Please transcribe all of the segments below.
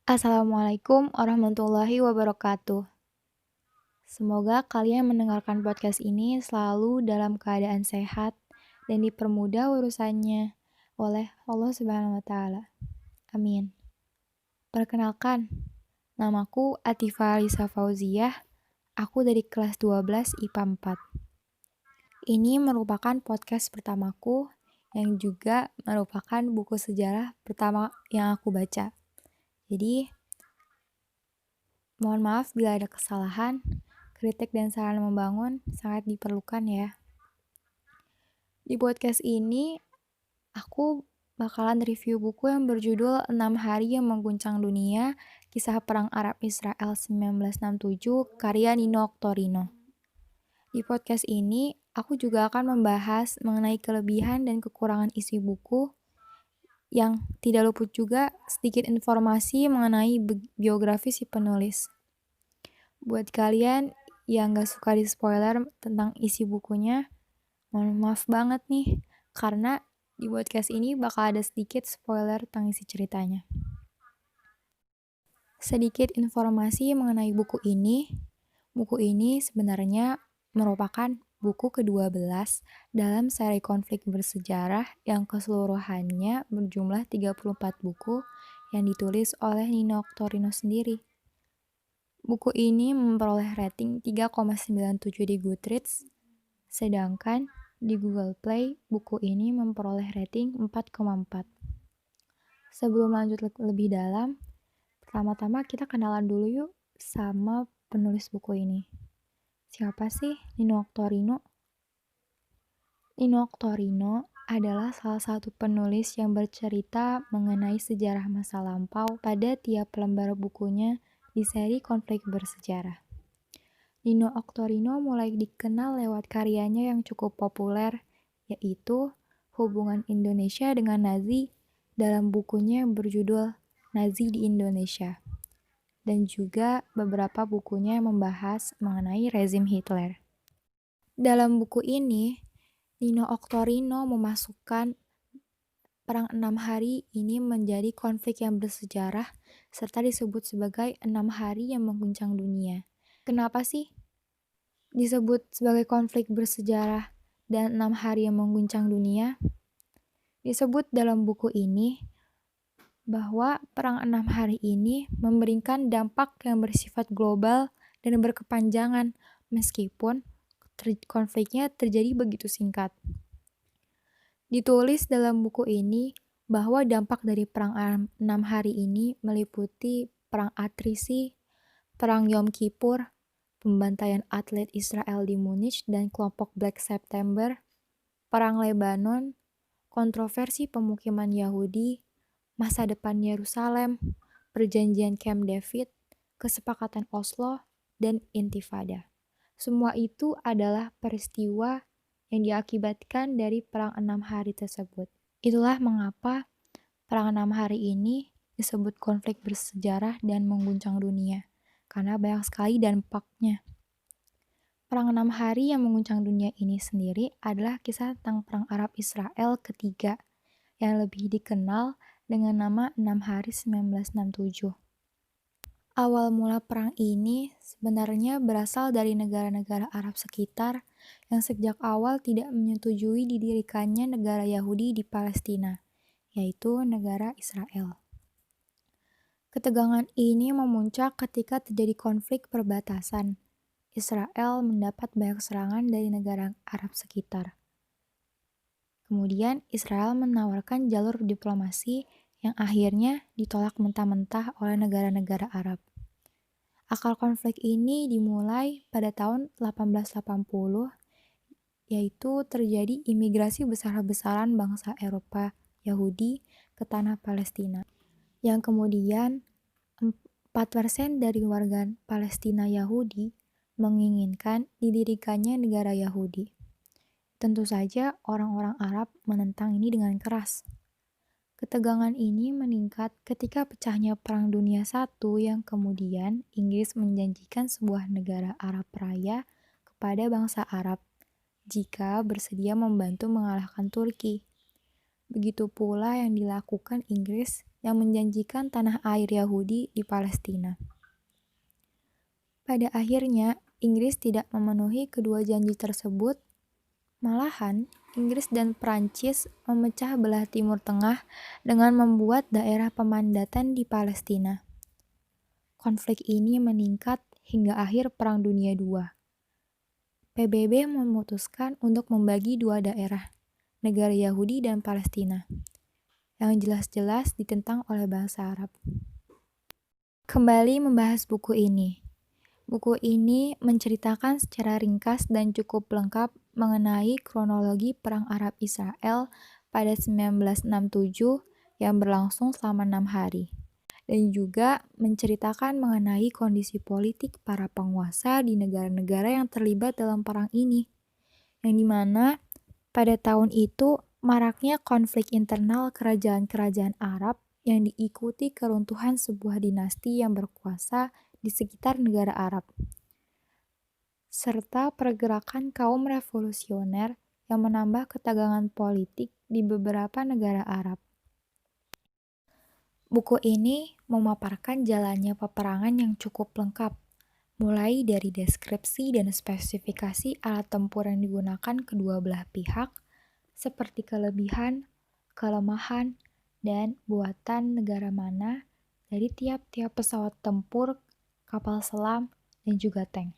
Assalamualaikum warahmatullahi wabarakatuh. Semoga kalian mendengarkan podcast ini selalu dalam keadaan sehat dan dipermudah urusannya oleh Allah Subhanahu wa taala. Amin. Perkenalkan, namaku Atifa Alisa Fauziah, aku dari kelas 12 IPA 4. Ini merupakan podcast pertamaku yang juga merupakan buku sejarah pertama yang aku baca. Jadi, mohon maaf bila ada kesalahan, kritik dan saran membangun sangat diperlukan ya. Di podcast ini, aku bakalan review buku yang berjudul 6 Hari yang Mengguncang Dunia, Kisah Perang Arab Israel 1967, karya Nino Octorino. Di podcast ini, aku juga akan membahas mengenai kelebihan dan kekurangan isi buku, yang tidak luput juga sedikit informasi mengenai biografi si penulis. Buat kalian yang gak suka di spoiler tentang isi bukunya, mohon maaf banget nih, karena di podcast ini bakal ada sedikit spoiler tentang isi ceritanya. Sedikit informasi mengenai buku ini. Buku ini sebenarnya merupakan buku ke-12 dalam seri konflik bersejarah yang keseluruhannya berjumlah 34 buku yang ditulis oleh Nino Octorino sendiri. Buku ini memperoleh rating 3,97 di Goodreads, sedangkan di Google Play, buku ini memperoleh rating 4,4. Sebelum lanjut lebih dalam, pertama-tama kita kenalan dulu yuk sama penulis buku ini. Siapa sih Nino Octorino? Nino Octorino adalah salah satu penulis yang bercerita mengenai sejarah masa lampau pada tiap lembar bukunya di seri konflik bersejarah. Nino Octorino mulai dikenal lewat karyanya yang cukup populer, yaitu hubungan Indonesia dengan Nazi dalam bukunya yang berjudul Nazi di Indonesia, dan juga beberapa bukunya yang membahas mengenai rezim Hitler. Dalam buku ini, Nino Octorino memasukkan Perang 6 Hari ini menjadi konflik yang bersejarah serta disebut sebagai 6 hari yang mengguncang dunia. Kenapa sih disebut sebagai konflik bersejarah dan 6 hari yang mengguncang dunia? Disebut dalam buku ini bahwa Perang 6 Hari ini memberikan dampak yang bersifat global dan berkepanjangan meskipun konfliknya terjadi begitu singkat. Ditulis dalam buku ini bahwa dampak dari Perang 6 Hari ini meliputi Perang Atrisi, Perang Yom Kippur, pembantaian atlet Israel di Munich dan kelompok Black September, Perang Lebanon, kontroversi pemukiman Yahudi, masa depan Yerusalem, perjanjian Camp David, kesepakatan Oslo, dan Intifada. Semua itu adalah peristiwa yang diakibatkan dari Perang 6 Hari tersebut. Itulah mengapa Perang 6 Hari ini disebut konflik bersejarah dan mengguncang dunia, karena banyak sekali dampaknya. Perang 6 Hari yang mengguncang dunia ini sendiri adalah kisah tentang Perang Arab Israel ketiga, yang lebih dikenal dengan nama 6 Hari 1967. Awal mula perang ini sebenarnya berasal dari negara-negara Arab sekitar yang sejak awal tidak menyetujui didirikannya negara Yahudi di Palestina, yaitu negara Israel. Ketegangan ini memuncak ketika terjadi konflik perbatasan. Israel mendapat banyak serangan dari negara Arab sekitar. Kemudian Israel menawarkan jalur diplomasi yang akhirnya ditolak mentah-mentah oleh negara-negara Arab. Akar konflik ini dimulai pada tahun 1880, yaitu terjadi imigrasi besar-besaran bangsa Eropa Yahudi ke tanah Palestina, yang kemudian 4% dari warga Palestina Yahudi menginginkan didirikannya negara Yahudi. Tentu saja orang-orang Arab menentang ini dengan keras. Ketegangan ini meningkat ketika pecahnya Perang Dunia I yang kemudian Inggris menjanjikan sebuah negara Arab Raya kepada bangsa Arab jika bersedia membantu mengalahkan Turki. Begitu pula yang dilakukan Inggris yang menjanjikan tanah air Yahudi di Palestina. Pada akhirnya, Inggris tidak memenuhi kedua janji tersebut. Malahan, Inggris dan Prancis memecah belah Timur Tengah dengan membuat daerah pemandatan di Palestina. Konflik ini meningkat hingga akhir Perang Dunia II. PBB memutuskan untuk membagi dua daerah, negara Yahudi dan Palestina, yang jelas-jelas ditentang oleh bangsa Arab. Kembali membahas buku ini. Buku ini menceritakan secara ringkas dan cukup lengkap mengenai kronologi Perang Arab-Israel pada 1967 yang berlangsung selama 6 hari. Dan juga menceritakan mengenai kondisi politik para penguasa di negara-negara yang terlibat dalam perang ini. Yang dimana pada tahun itu maraknya konflik internal kerajaan-kerajaan Arab yang diikuti keruntuhan sebuah dinasti yang berkuasa di sekitar negara Arab, serta pergerakan kaum revolusioner yang menambah ketegangan politik di beberapa negara Arab. Buku ini memaparkan jalannya peperangan yang cukup lengkap, mulai dari deskripsi dan spesifikasi alat tempur yang digunakan kedua belah pihak, seperti kelebihan, kelemahan, dan buatan negara mana dari tiap-tiap pesawat tempur, kapal selam, dan juga tank.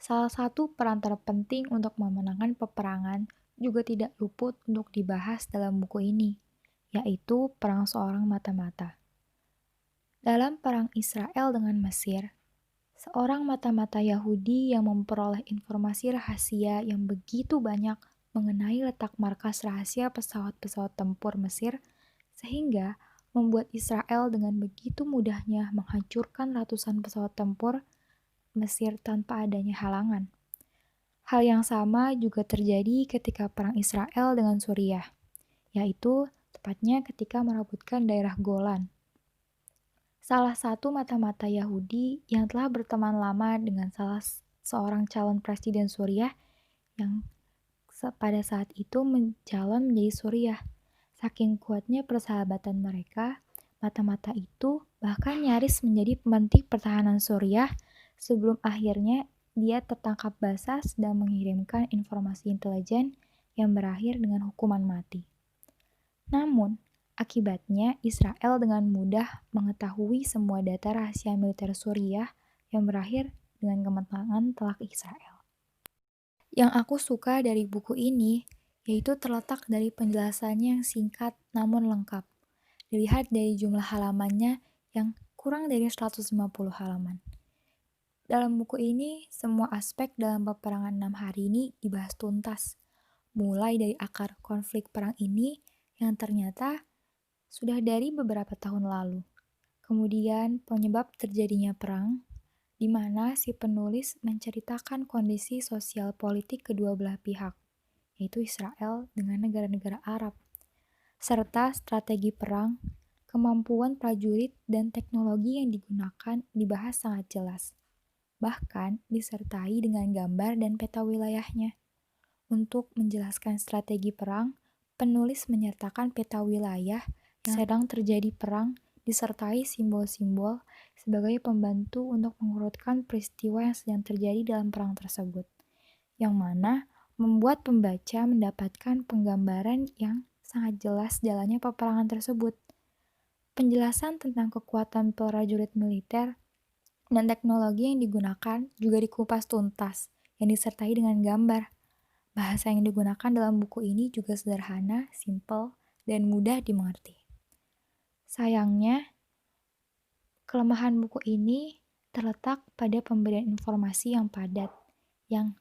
Salah satu peran terpenting untuk memenangkan peperangan juga tidak luput untuk dibahas dalam buku ini, yaitu perang seorang mata-mata. Dalam perang Israel dengan Mesir, seorang mata-mata Yahudi yang memperoleh informasi rahasia yang begitu banyak mengenai letak markas rahasia pesawat-pesawat tempur Mesir, sehingga membuat Israel dengan begitu mudahnya menghancurkan ratusan pesawat tempur Mesir tanpa adanya halangan. Hal yang sama juga terjadi ketika perang Israel dengan Suriah, yaitu tepatnya ketika merebutkan daerah Golan. Salah satu mata-mata Yahudi yang telah berteman lama dengan salah seorang calon presiden Suriah yang pada saat itu mencalon menjadi Suriah. Saking kuatnya persahabatan mereka, mata-mata itu bahkan nyaris menjadi menteri pertahanan Suriah sebelum akhirnya dia tertangkap basah sedang mengirimkan informasi intelijen yang berakhir dengan hukuman mati. Namun, akibatnya Israel dengan mudah mengetahui semua data rahasia militer Suriah yang berakhir dengan kemenangan telak Israel. Yang aku suka dari buku ini yaitu terletak dari penjelasannya yang singkat namun lengkap. Dilihat dari jumlah halamannya yang kurang dari 150 halaman. Dalam buku ini, semua aspek dalam peperangan 6 hari ini dibahas tuntas. Mulai dari akar konflik perang ini yang ternyata sudah dari beberapa tahun lalu. Kemudian penyebab terjadinya perang, di mana si penulis menceritakan kondisi sosial politik kedua belah pihak, yaitu Israel dengan negara-negara Arab, serta strategi perang, kemampuan prajurit, dan teknologi yang digunakan dibahas sangat jelas. Bahkan disertai dengan gambar dan peta wilayahnya. Untuk menjelaskan strategi perang, penulis menyertakan peta wilayah yang sedang terjadi perang disertai simbol-simbol sebagai pembantu untuk mengurutkan peristiwa yang sedang terjadi dalam perang tersebut, yang mana membuat pembaca mendapatkan penggambaran yang sangat jelas jalannya peperangan tersebut. Penjelasan tentang kekuatan prajurit militer dan teknologi yang digunakan juga dikupas tuntas, yang disertai dengan gambar. Bahasa yang digunakan dalam buku ini juga sederhana, simpel, dan mudah dimengerti. Sayangnya, kelemahan buku ini terletak pada pemberian informasi yang padat, yang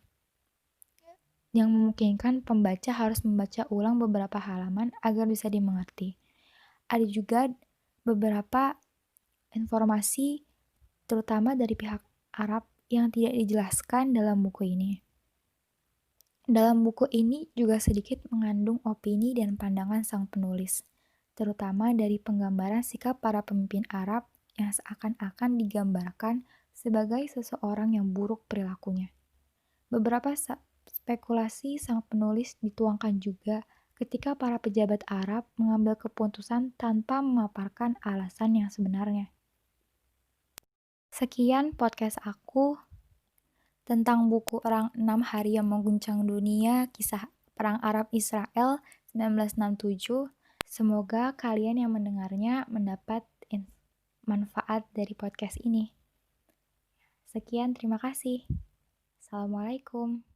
memungkinkan pembaca harus membaca ulang beberapa halaman agar bisa dimengerti. Ada juga beberapa informasi terutama dari pihak Arab yang tidak dijelaskan dalam buku ini. Dalam buku ini juga sedikit mengandung opini dan pandangan sang penulis, terutama dari penggambaran sikap para pemimpin Arab yang seakan-akan digambarkan sebagai seseorang yang buruk perilakunya. Beberapa spekulasi sang penulis dituangkan juga ketika para pejabat Arab mengambil keputusan tanpa memaparkan alasan yang sebenarnya. Sekian podcast aku tentang buku Perang 6 Hari yang Mengguncang Dunia, kisah Perang Arab Israel 1967. Semoga kalian yang mendengarnya mendapat manfaat dari podcast ini. Sekian, terima kasih. Assalamualaikum.